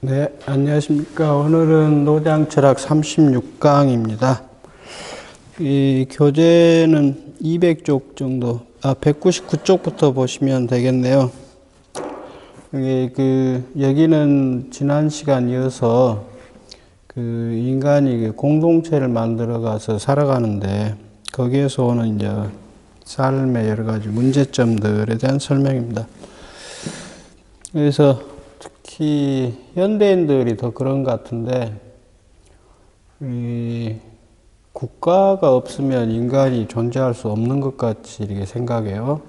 네, 안녕하십니까. 오늘은 노장철학 36강입니다. 이 교재는 200쪽 정도, 199쪽부터 보시면 되겠네요. 여기는 지난 시간 이어서 인간이 공동체를 만들어 가서 살아가는데 거기에서 오는 이제 삶의 여러 가지 문제점들에 대한 설명입니다. 그래서 특히 현대인들이 더 그런 것 같은데, 이 국가가 없으면 인간이 존재할 수 없는 것 같이 이렇게 생각해요.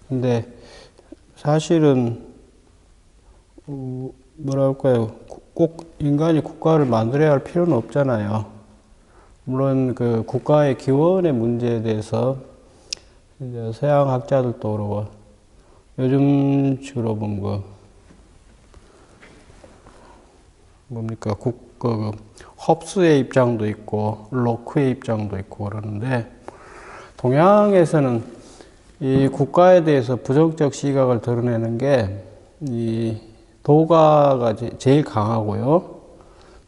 근데 사실은 뭐랄까요, 꼭 인간이 국가를 만들어야 할 필요는 없잖아요. 물론 그 국가의 기원의 문제에 대해서 이제 서양 학자들도 그러고 요즘식으로 보면 홉스의 입장도 있고 로크의 입장도 있고 그러는데, 동양에서는 이 국가에 대해서 부정적 시각을 드러내는 게 이 도가가 제일 강하고요.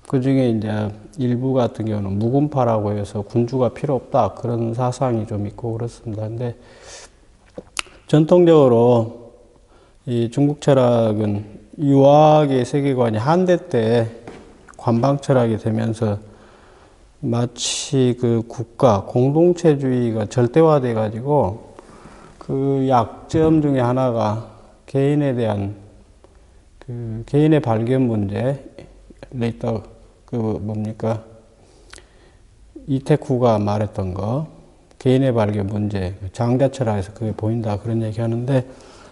그 중에 이제 일부 같은 경우는 무군파라고 해서 군주가 필요 없다, 그런 사상이 좀 있고 그렇습니다. 근데 전통적으로 이 중국 철학은 유학의 세계관이 한대 때 관방 철학이 되면서 마치 그 국가, 공동체주의가 절대화돼 가지고 그 약점 중에 하나가 개인에 대한 개인의 발견 문제, 이태쿠가 말했던 거, 개인의 발견 문제, 장자 철학에서 그게 보인다, 그런 얘기 하는데,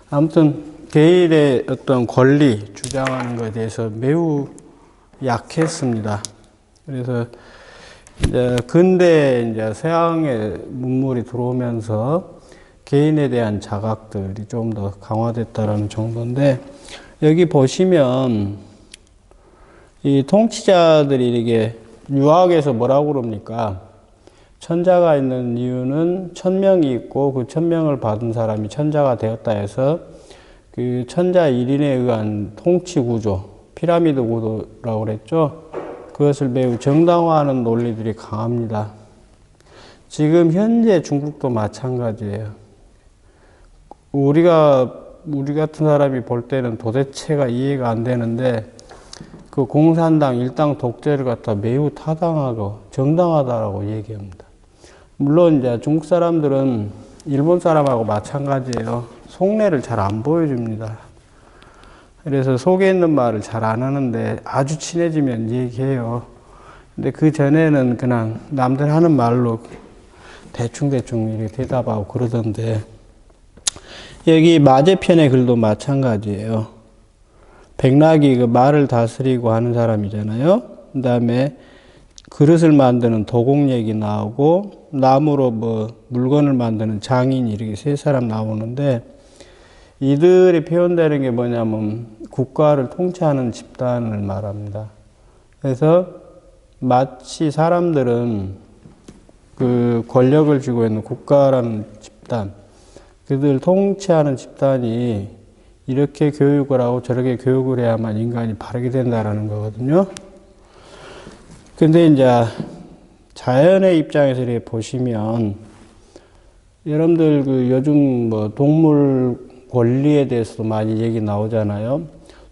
아무튼 개인의 어떤 권리 주장하는 것에 대해서 매우 약했습니다. 그래서 이제 근대 이제 서양의 문물이 들어오면서 개인에 대한 자각들이 좀 더 강화됐다라는 정도인데, 여기 보시면 이 통치자들이 이렇게 유학에서 뭐라고 그럽니까? 천자가 있는 이유는 1000명이 있고 그 1000명을 받은 사람이 천자가 되었다 해서 그 천자 1인에 의한 통치 구조, 피라미드 구조라고 그랬죠. 그것을 매우 정당화하는 논리들이 강합니다. 지금 현재 중국도 마찬가지예요. 우리 같은 사람이 볼 때는 도대체가 이해가 안 되는데, 그 공산당 일당 독재를 갖다 매우 타당하고 정당하다라고 얘기합니다. 물론 이제 중국 사람들은 일본 사람하고 마찬가지예요. 속내를 잘 안 보여줍니다. 그래서 속에 있는 말을 잘 안 하는데 아주 친해지면 얘기해요. 근데 그 전에는 그냥 남들 하는 말로 대충대충 이렇게 대답하고 그러던데, 여기 마제편의 글도 마찬가지예요. 백락이 그 말을 다스리고 하는 사람이잖아요. 그 다음에 그릇을 만드는 도공 얘기 나오고, 나무로 물건을 만드는 장인, 이렇게 세 사람 나오는데, 이들이 표현되는 게 뭐냐면 국가를 통치하는 집단을 말합니다. 그래서 마치 사람들은 그 권력을 쥐고 있는 국가라는 집단, 그들 통치하는 집단이 이렇게 교육을 하고 저렇게 교육을 해야만 인간이 바르게 된다라는 거거든요. 근데 이제 자연의 입장에서 이렇게 보시면, 여러분들 그 요즘 동물 권리에 대해서도 많이 얘기 나오잖아요.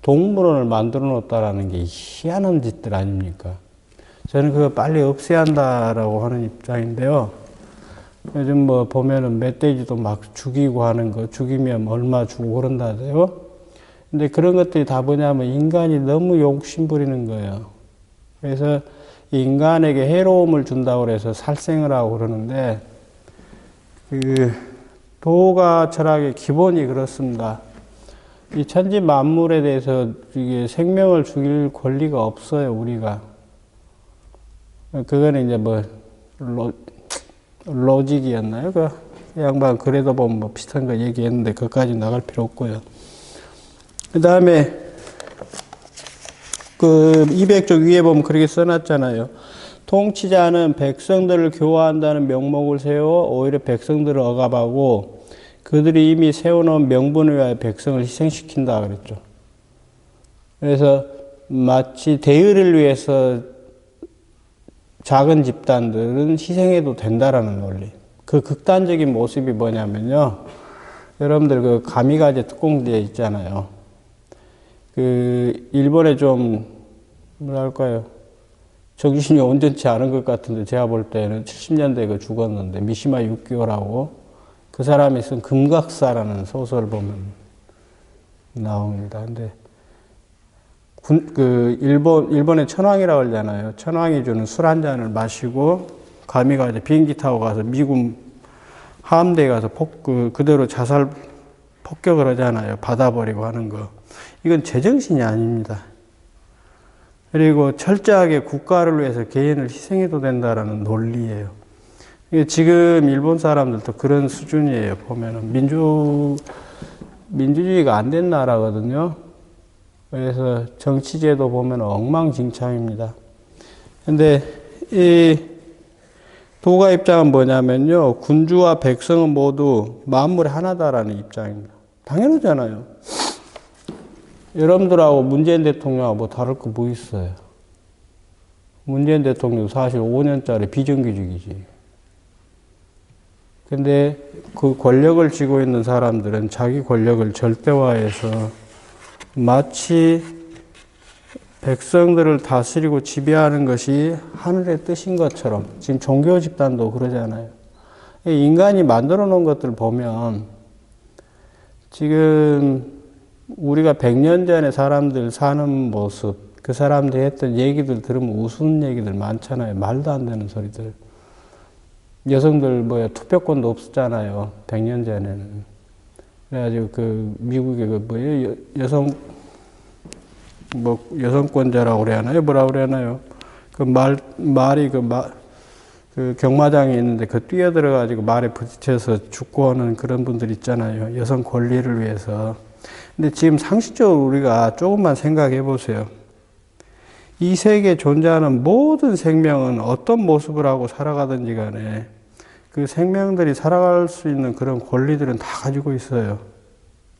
동물원을 만들어 놓았다라는 게 희한한 짓들 아닙니까? 저는 그거 빨리 없애야 한다라고 하는 입장인데요. 요즘 보면은 멧돼지도 막 죽이고 하는 거, 죽이면 얼마 주고 그런다대요. 근데 그런 것들이 다 뭐냐면 인간이 너무 욕심 부리는 거예요. 그래서 인간에게 해로움을 준다고 해서 살생을 하고 그러는데, 도가 철학의 기본이 그렇습니다. 이 천지 만물에 대해서 이게 생명을 죽일 권리가 없어요, 우리가. 그거는 이제 로직이었나요? 그 양반 그래도 보면 비슷한 거 얘기했는데 그것까지 나갈 필요 없고요. 그 다음에 그 200쪽 위에 보면 그렇게 써놨잖아요. 통치자는 백성들을 교화한다는 명목을 세워 오히려 백성들을 억압하고 그들이 이미 세워놓은 명분을 위하여 백성을 희생시킨다 그랬죠. 그래서 마치 대의를 위해서 작은 집단들은 희생해도 된다라는 논리. 그 극단적인 모습이 뭐냐면요. 여러분들 그 가미가제 특공대 있잖아요. 그 일본에 좀 뭐랄까요. 정신이 온전치 않은 것 같은데 제가 볼 때는 70년대에 그 죽었는데 미시마 유키오라고 그 사람이 쓴 금각사라는 소설 보면 나옵니다. 근데 일본의 천황이라고 하잖아요. 천황이 주는 술 한 잔을 마시고 가미가제 비행기 타고 가서 미군 함대에 가서 그대로 자살 폭격을 하잖아요. 받아버리고 하는 거. 이건 제정신이 아닙니다. 그리고 철저하게 국가를 위해서 개인을 희생해도 된다라는 논리예요. 지금 일본 사람들도 그런 수준이에요. 보면은 민주주의가 안 된 나라거든요. 그래서 정치제도 보면 엉망진창입니다. 근데 이 도가 입장은 뭐냐면요. 군주와 백성은 모두 만물의 하나다라는 입장입니다. 당연하잖아요. 여러분들하고 문재인 대통령하고 뭐 다를 거 뭐 있어요. 문재인 대통령 사실 5년짜리 비정규직이지. 근데 그 권력을 쥐고 있는 사람들은 자기 권력을 절대화해서 마치 백성들을 다스리고 지배하는 것이 하늘의 뜻인 것처럼, 지금 종교 집단도 그러잖아요. 인간이 만들어 놓은 것들 보면 지금 우리가 100년 전에 사람들 사는 모습, 그 사람들이 했던 얘기들 들으면 우스운 얘기들 많잖아요. 말도 안 되는 소리들. 여성들 투표권도 없었잖아요. 100년 전에는. 그래가지고 그 미국의 여성권자라고 그래야 하나요? 뭐라고 그래야 하나요? 그 경마장에 있는데 뛰어들어가지고 말에 부딪혀서 죽고 하는 그런 분들 있잖아요. 여성 권리를 위해서. 근데 지금 상식적으로 우리가 조금만 생각해 보세요. 이 세계에 존재하는 모든 생명은 어떤 모습을 하고 살아가든지 간에 그 생명들이 살아갈 수 있는 그런 권리들은 다 가지고 있어요.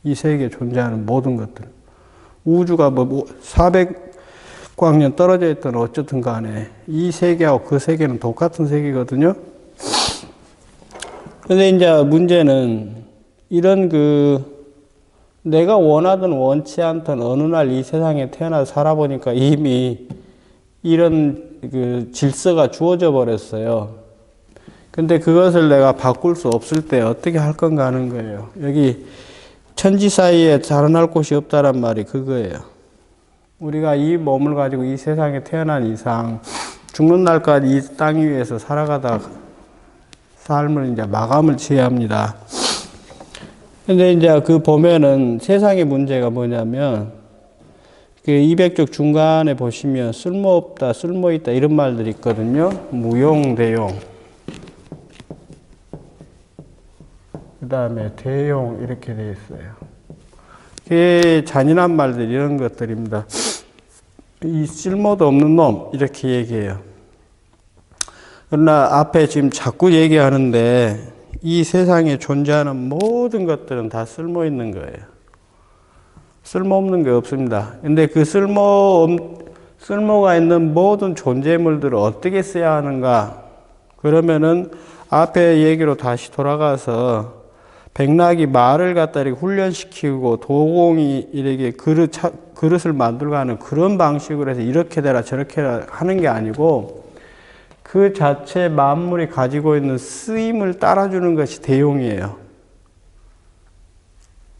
이 세계에 존재하는 모든 것들. 우주가 400광년 떨어져 있던 어쨌든 간에 이 세계하고 그 세계는 똑같은 세계거든요. 근데 이제 문제는 이런 내가 원하든 원치 않든 어느 날 이 세상에 태어나서 살아보니까 이미 이런 질서가 주어져 버렸어요. 근데 그것을 내가 바꿀 수 없을 때 어떻게 할 건가 하는 거예요. 여기 천지 사이에 자라날 곳이 없다란 말이 그거예요. 우리가 이 몸을 가지고 이 세상에 태어난 이상 죽는 날까지 이 땅 위에서 살아가다 삶을 이제 마감을 지어야 합니다. 근데 이제 보면은 세상의 문제가 뭐냐면, 200쪽 중간에 보시면 쓸모없다, 쓸모있다 이런 말들이 있거든요. 무용, 대용. 그 다음에 대용 이렇게 되어 있어요. 그게 잔인한 말들 이런 것들입니다. 이 쓸모도 없는 놈 이렇게 얘기해요. 그러나 앞에 지금 자꾸 얘기하는데 이 세상에 존재하는 모든 것들은 다 쓸모 있는 거예요. 쓸모없는 게 없습니다. 근데 그 쓸모가 있는 모든 존재물들을 어떻게 써야 하는가? 그러면은 앞에 얘기로 다시 돌아가서 백락이 말을 갖다 이렇게 훈련시키고 도공이 이렇게 그릇을 만들고 하는 그런 방식으로 해서 이렇게 되라 저렇게 되라 하는 게 아니고 그 자체 만물이 가지고 있는 쓰임을 따라주는 것이 대용이에요.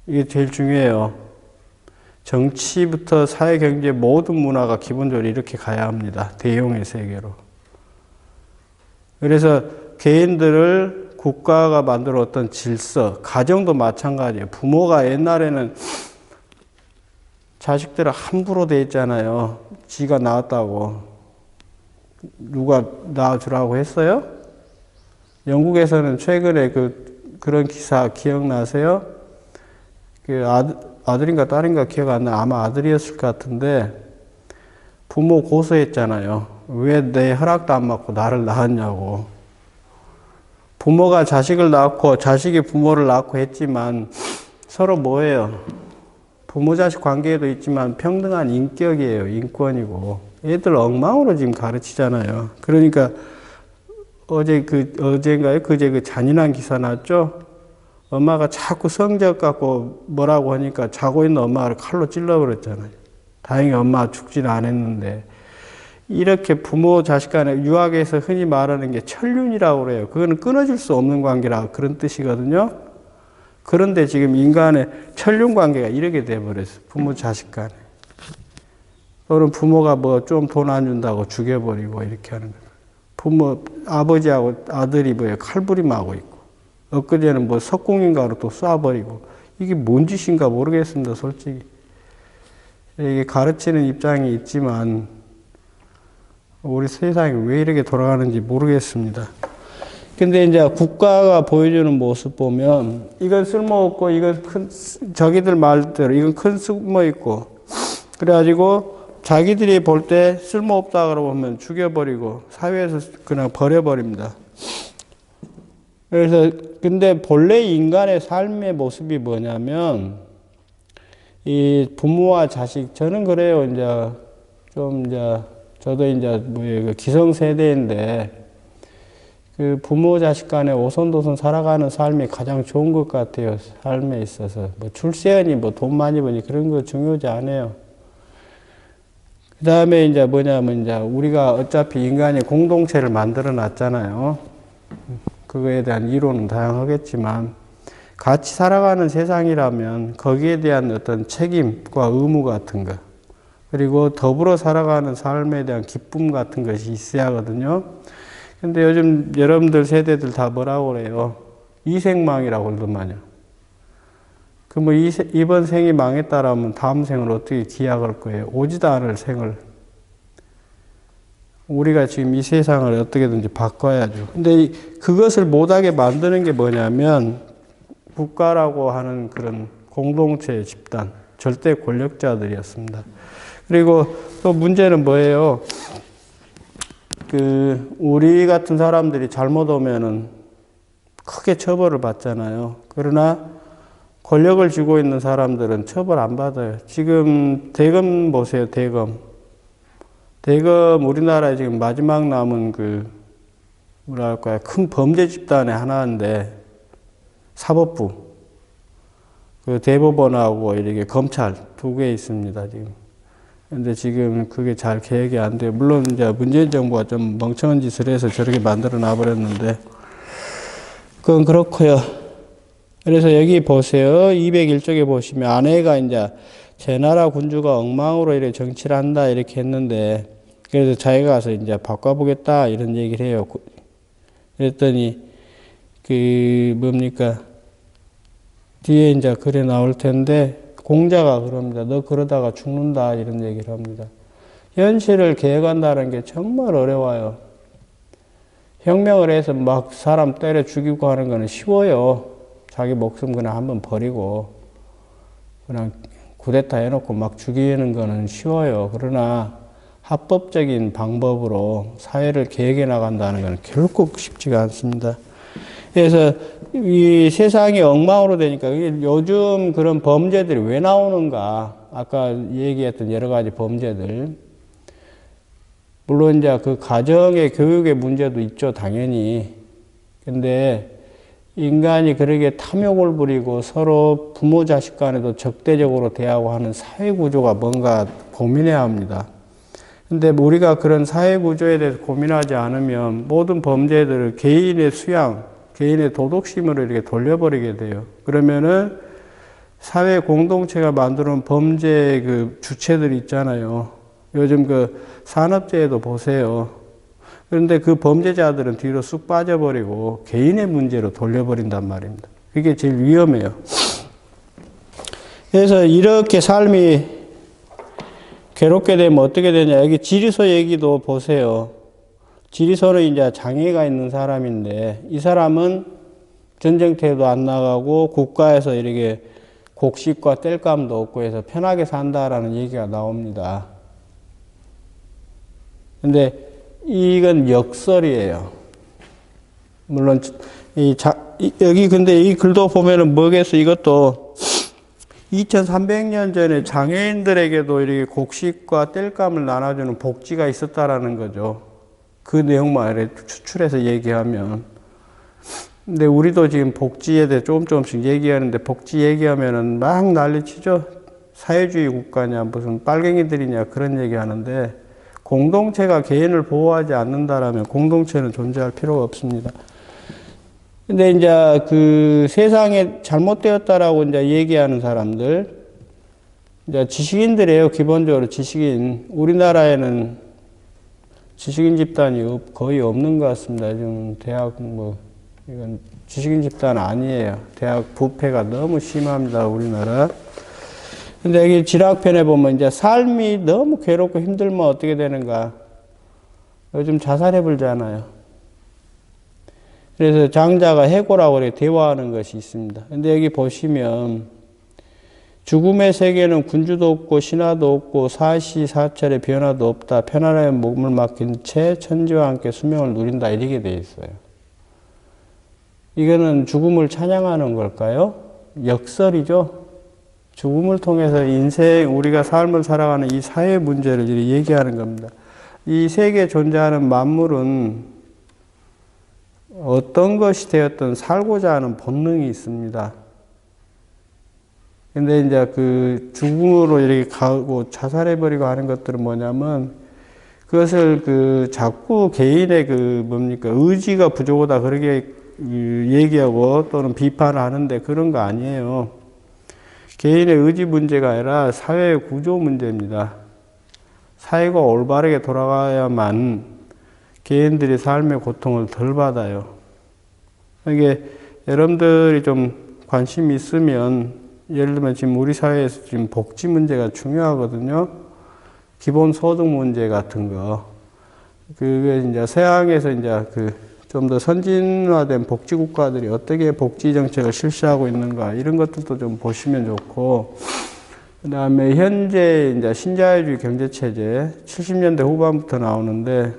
이게 제일 중요해요. 정치부터 사회, 경제 모든 문화가 기본적으로 이렇게 가야 합니다. 대용의 세계로. 그래서 개인들을 국가가 만들었던 질서, 가정도 마찬가지예요. 부모가 옛날에는 자식들을 함부로 대했잖아요. 지가 낳았다고. 누가 낳아주라고 했어요? 영국에서는 최근에 그런 기사 기억나세요? 아들인가 딸인가 기억 안 나. 아마 아들이었을 것 같은데 부모 고소했잖아요. 왜 내 허락도 안 받고 나를 낳았냐고. 부모가 자식을 낳고 자식이 부모를 낳고 했지만 서로 뭐예요? 부모 자식 관계에도 있지만 평등한 인격이에요. 인권이고. 애들 엉망으로 지금 가르치잖아요. 그러니까 어제인가요? 그제 그 잔인한 기사 났죠? 엄마가 자꾸 성적 갖고 뭐라고 하니까 자고 있는 엄마를 칼로 찔러버렸잖아요. 다행히 엄마가 죽지는 않았는데. 이렇게 부모 자식 간에 유학에서 흔히 말하는 게 천륜이라고 그래요. 그거는 끊어질 수 없는 관계라 그런 뜻이거든요. 그런데 지금 인간의 천륜 관계가 이렇게 돼버렸어요. 부모 자식 간에. 또는 부모가 뭐 좀 돈 안 준다고 죽여버리고 이렇게 하는 거예요. 부모, 아버지하고 아들이 뭐예요? 칼부림하고 있고. 엊그제는 뭐 석궁인가로 또 쏴버리고. 이게 뭔 짓인가 모르겠습니다, 솔직히. 이게 가르치는 입장이 있지만, 우리 세상이 왜 이렇게 돌아가는지 모르겠습니다. 근데 이제 국가가 보여주는 모습 보면, 이건 쓸모없고, 이건 자기들 말대로, 이건 큰 쓸모있고, 그래가지고, 자기들이 볼 때 쓸모없다 그러면 죽여버리고, 사회에서 그냥 버려버립니다. 그래서, 근데 본래 인간의 삶의 모습이 뭐냐면, 이 부모와 자식, 저는 그래요, 저도 그 기성세대인데, 그 부모 자식 간에 오손도손 살아가는 삶이 가장 좋은 것 같아요. 삶에 있어서. 뭐 출세하니, 뭐 돈 많이 버니 그런 거 중요하지 않아요. 그 다음에 우리가 어차피 인간이 공동체를 만들어 놨잖아요. 그거에 대한 이론은 다양하겠지만, 같이 살아가는 세상이라면 거기에 대한 어떤 책임과 의무 같은 거, 그리고 더불어 살아가는 삶에 대한 기쁨 같은 것이 있어야 하거든요. 근데 요즘 여러분들 세대들 다 뭐라고 그래요? 이생망이라고 그러더만요. 이번 생이 망했다라면 다음 생을 어떻게 기약할 거예요? 오지도 않을 생을. 우리가 지금 이 세상을 어떻게든지 바꿔야죠. 근데 그것을 못하게 만드는 게 뭐냐면, 국가라고 하는 그런 공동체 집단, 절대 권력자들이었습니다. 그리고 또 문제는 뭐예요? 우리 같은 사람들이 잘못 오면은 크게 처벌을 받잖아요. 그러나 권력을 쥐고 있는 사람들은 처벌 안 받아요. 지금 대검 보세요, 대검. 대검 우리나라에 지금 마지막 남은 큰 범죄 집단의 하나인데, 사법부, 대법원하고 이렇게 검찰 두 개 있습니다, 지금. 근데 지금 그게 잘 계획이 안 돼요. 물론 이제 문재인 정부가 좀 멍청한 짓을 해서 저렇게 만들어 놔버렸는데, 그건 그렇고요. 그래서 여기 보세요. 201쪽에 보시면 아내가 이제 제 나라 군주가 엉망으로 이렇게 정치를 한다 이렇게 했는데, 그래서 자기가 가서 이제 바꿔보겠다 이런 얘기를 해요. 그랬더니 뒤에 이제 글에 나올 텐데, 공자가 그럽니다. 너 그러다가 죽는다 이런 얘기를 합니다. 현실을 계획한다는 게 정말 어려워요. 혁명을 해서 막 사람 때려 죽이고 하는 거는 쉬워요. 자기 목숨 그냥 한번 버리고 그냥 쿠데타 해놓고 막 죽이는 거는 쉬워요. 그러나 합법적인 방법으로 사회를 계획해 나간다는 건 결코 쉽지가 않습니다. 그래서 이 세상이 엉망으로 되니까 요즘 그런 범죄들이 왜 나오는가? 아까 얘기했던 여러 가지 범죄들. 물론 이제 그 가정의 교육의 문제도 있죠, 당연히. 근데 인간이 그렇게 탐욕을 부리고 서로 부모 자식 간에도 적대적으로 대하고 하는 사회 구조가 뭔가 고민해야 합니다. 근데 우리가 그런 사회 구조에 대해서 고민하지 않으면 모든 범죄들을 개인의 수양, 개인의 도덕심으로 이렇게 돌려버리게 돼요. 그러면은 사회 공동체가 만드는 범죄 주체들이 있잖아요. 요즘 산업재해도 보세요. 그런데 그 범죄자들은 뒤로 쑥 빠져버리고 개인의 문제로 돌려버린단 말입니다. 그게 제일 위험해요. 그래서 이렇게 삶이 괴롭게 되면 어떻게 되냐. 여기 지리소 얘기도 보세요. 지리소는 이제 장애가 있는 사람인데, 이 사람은 전쟁터에도 안 나가고 국가에서 이렇게 곡식과 땔감도 없고 해서 편하게 산다라는 얘기가 나옵니다. 근데 이건 역설이에요. 물론 여기 근데 이 글도 보면은 뭐겠어. 이것도 2300년 전에 장애인들에게도 이렇게 곡식과 땔감을 나눠주는 복지가 있었다라는 거죠. 그 내용만 추출해서 얘기하면. 근데 우리도 지금 복지에 대해 조금씩 얘기하는데 복지 얘기하면은 막 난리치죠. 사회주의 국가냐, 무슨 빨갱이들이냐 그런 얘기 하는데 공동체가 개인을 보호하지 않는다라면 공동체는 존재할 필요가 없습니다. 근데 이제 그 세상에 잘못되었다라고 이제 얘기하는 사람들, 이제 지식인들이에요. 기본적으로 지식인. 우리나라에는 지식인 집단이 거의 없는 것 같습니다. 지금 대학 이건 지식인 집단 아니에요. 대학 부패가 너무 심합니다. 우리나라. 근데 여기 지락편에 보면 이제 삶이 너무 괴롭고 힘들면 어떻게 되는가. 요즘 자살해버리잖아요. 그래서 장자가 해고라고 그래 대화하는 것이 있습니다. 근데 여기 보시면 죽음의 세계는 군주도 없고 신화도 없고 사시사철의 변화도 없다. 편안하게 몸을 맡긴 채 천지와 함께 수명을 누린다. 이렇게 돼 있어요. 이거는 죽음을 찬양하는 걸까요? 역설이죠. 죽음을 통해서 인생, 우리가 삶을 살아가는 이 사회 문제를 얘기하는 겁니다. 이 세계에 존재하는 만물은 어떤 것이 되었든 살고자 하는 본능이 있습니다. 근데 이제 그 죽음으로 이렇게 가고 자살해버리고 하는 것들은 뭐냐면 그것을 그 자꾸 개인의 의지가 부족하다 그렇게 얘기하고 또는 비판을 하는데 그런 거 아니에요. 개인의 의지 문제가 아니라 사회의 구조 문제입니다. 사회가 올바르게 돌아가야만 개인들이 삶의 고통을 덜 받아요. 이게 여러분들이 좀 관심이 있으면 예를 들면 지금 우리 사회에서 지금 복지 문제가 중요하거든요. 기본소득 문제 같은 거. 그게 이제 서양에서 이제 좀 더 선진화된 복지 국가들이 어떻게 복지 정책을 실시하고 있는가 이런 것들도 좀 보시면 좋고, 그 다음에 현재 이제 신자유주의 경제 체제 70년대 후반부터 나오는데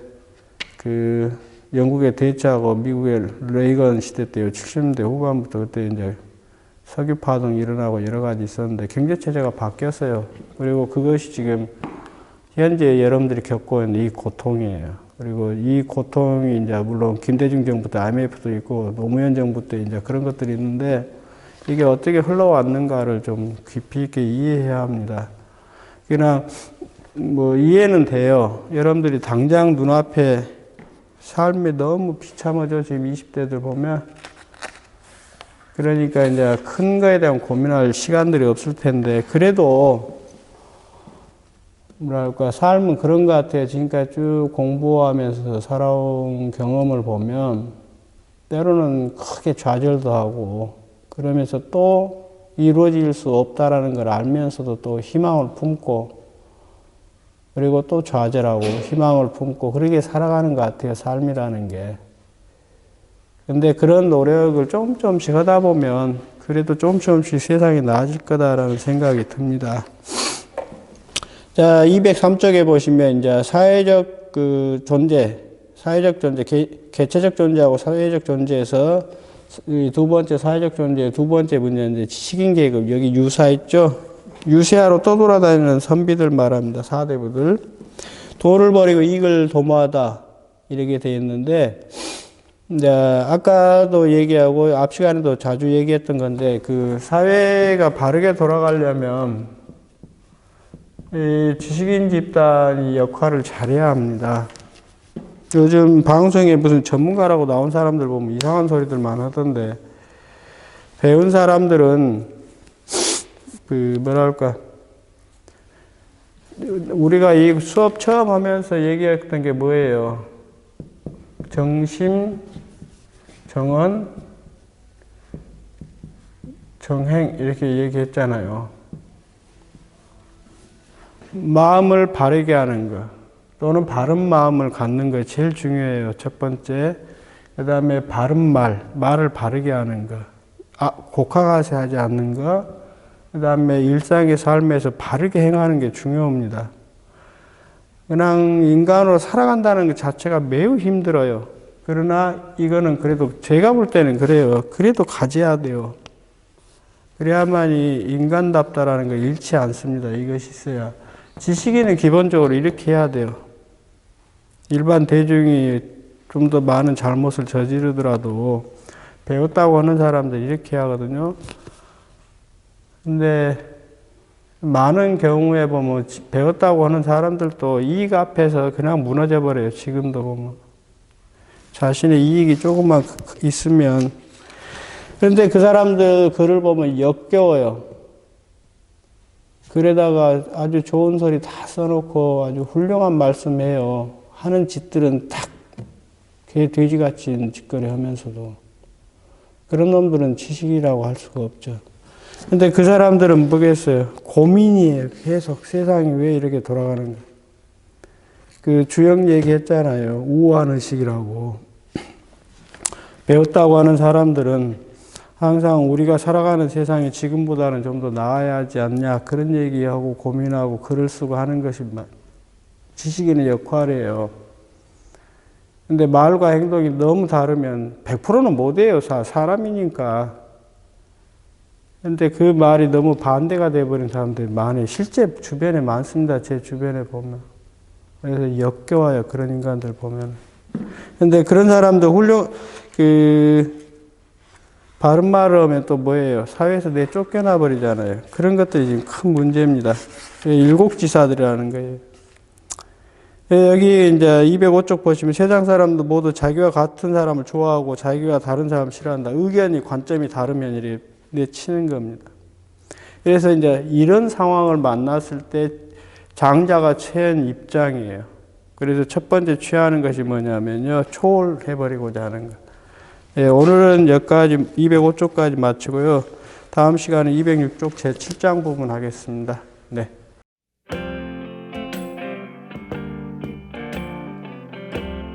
영국의 대처하고 미국의 레이건 시대 때요. 70년대 후반부터 그때 이제 석유 파동이 일어나고 여러 가지 있었는데 경제 체제가 바뀌었어요. 그리고 그것이 지금 현재 여러분들이 겪고 있는 이 고통이에요. 그리고 이 고통이 이제 물론 김대중 정부 때 IMF도 있고 노무현 정부 때 이제 그런 것들이 있는데 이게 어떻게 흘러왔는가를 좀 깊이 있게 이해해야 합니다. 그냥 이해는 돼요. 여러분들이 당장 눈앞에 삶이 너무 비참하죠. 지금 20대들 보면. 그러니까 이제 큰 거에 대한 고민할 시간들이 없을 텐데, 그래도, 뭐랄까, 삶은 그런 것 같아요. 지금까지 쭉 공부하면서 살아온 경험을 보면, 때로는 크게 좌절도 하고, 그러면서 또 이루어질 수 없다라는 걸 알면서도 또 희망을 품고, 그리고 또 좌절하고 희망을 품고 그렇게 살아가는 것 같아요. 삶이라는 게. 근데 그런 노력을 조금씩 하다 보면 그래도 조금씩 세상이 나아질 거다라는 생각이 듭니다. 자, 203쪽에 보시면 이제 사회적 존재, 개체적 존재하고 사회적 존재에서 이 두 번째 사회적 존재의 두 번째 문제인데 지식인 계급, 여기 유사 있죠? 유세하러 떠돌아다니는 선비들 말합니다. 사대부들. 돈을 버리고 이익을 도모하다. 이렇게 되어 있는데, 이제 아까도 얘기하고 앞 시간에도 자주 얘기했던 건데, 그 사회가 바르게 돌아가려면 이 지식인 집단이 역할을 잘해야 합니다. 요즘 방송에 무슨 전문가라고 나온 사람들 보면 이상한 소리들만 하던데, 배운 사람들은 우리가 이 수업 처음 하면서 얘기했던 게 뭐예요? 정심, 정언, 정행, 이렇게 얘기했잖아요. 마음을 바르게 하는 것, 또는 바른 마음을 갖는 거 제일 중요해요. 첫 번째. 그 다음에 바른 말을 바르게 하는 것. 곡하가세 하지 않는 것. 그 다음에 일상의 삶에서 바르게 행하는 게 중요합니다. 그냥 인간으로 살아간다는 것 자체가 매우 힘들어요. 그러나 이거는 그래도 제가 볼 때는 그래요. 그래도 가져야 돼요. 그래야만이 인간답다라는 걸 잃지 않습니다. 이것이 있어야. 지식인은 기본적으로 이렇게 해야 돼요. 일반 대중이 좀 더 많은 잘못을 저지르더라도 배웠다고 하는 사람들 이렇게 하거든요. 근데 많은 경우에 보면 배웠다고 하는 사람들도 이익 앞에서 그냥 무너져 버려요. 지금도 보면. 자신의 이익이 조금만 있으면. 그런데 그 사람들 글을 보면 역겨워요. 글에다가 아주 좋은 소리 다 써놓고 아주 훌륭한 말씀해요. 하는 짓들은 탁 개 돼지같이 짓거리 하면서도. 그런 놈들은 지식이라고 할 수가 없죠. 근데 그 사람들은 뭐겠어요? 고민이에요. 계속 세상이 왜 이렇게 돌아가는가. 그 주영 얘기했잖아요. 우호한 의식이라고. 배웠다고 하는 사람들은 항상 우리가 살아가는 세상이 지금보다는 좀 더 나아야 하지 않냐. 그런 얘기하고 고민하고 글을 쓰고 하는 것이 지식인의 역할이에요. 근데 말과 행동이 너무 다르면 100%는 못해요. 사람이니까. 근데 그 말이 너무 반대가 돼버린 사람들이 많이 실제 주변에 많습니다. 제 주변에 보면. 그래서 역겨워요. 그런 인간들 보면. 근데 그런 사람들 바른 말을 하면 또 뭐예요? 사회에서 쫓겨나 버리잖아요. 그런 것들이 지금 큰 문제입니다. 일곡지사들이라는 거예요. 여기 이제 205쪽 보시면 세상 사람도 모두 자기와 같은 사람을 좋아하고 자기가 다른 사람을 싫어한다. 의견이 관점이 다르면 이렇게 내치는 겁니다. 그래서 이제 이런 상황을 만났을 때 장자가 취한 입장이에요. 그래서 첫 번째 취하는 것이 뭐냐면요. 초월해버리고자 하는 것. 예, 오늘은 여기까지 205쪽까지 마치고요. 다음 시간에 206쪽 제7장 부분 하겠습니다. 네.